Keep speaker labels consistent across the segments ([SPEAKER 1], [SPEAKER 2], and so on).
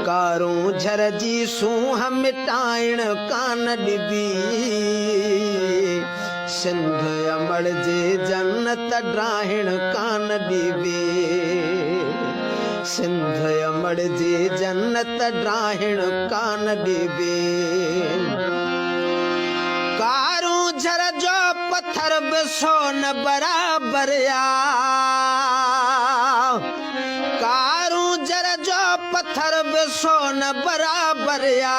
[SPEAKER 1] कारूं झर जी सूंह मिटाइण कान ॾिबी सिंध अमड़ जे जन्नत ड्राहिण कान ॾिबी सिंध अमड़ जे जन्नत ड्राहिण कान ॾिबी कारूं झर जो पत्थर बि सोन बराबर या कारूं झर जो पत्थर बि सोन बराबर या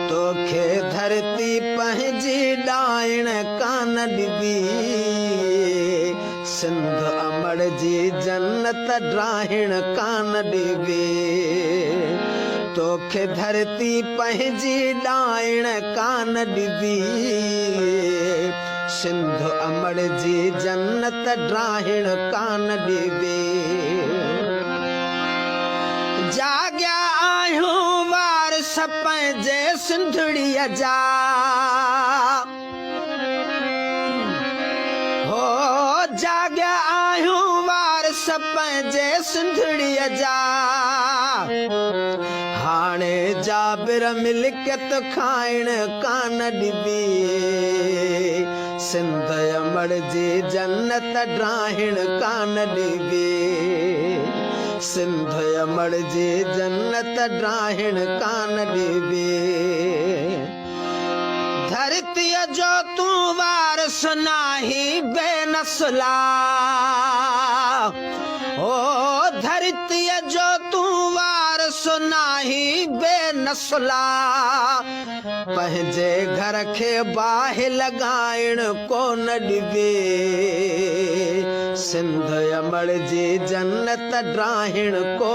[SPEAKER 1] तोखे धरती पंहिंजी ॾाइण कान ॾिबी सिंध अमड़ जी जन्नत ड्राहिण कान ॾिबी तोखे धरती पंहिंजी ॾाइण कान ॾिबी सिंध अमड़ जी जन्नत ड्राहिण कान ॾिबी जाॻिया आहियूं वारस पंहिंजे सिंधड़ीअ जा हो जाॻिया आहियूं वारस पंहिंजे सिंधड़ीअ जा हाणे जाबिर मिल्कियत खाइण कान ॾिबी सिंध अमड़ जी जन्नत ड्राहिण कान ॾिबी सिंध अमड़ जी जन्नत ड्राहिण कान ॾिबी धरतीअ जो तूं वारस नाही बेनस्ला ओ धरतीअ जो तूं वारस नाही बेनस्ला पंहिंजे घर खे बाहि लॻाइण कोन ॾिबी सिंध अमड़ जी जन्नत ड्राहिण को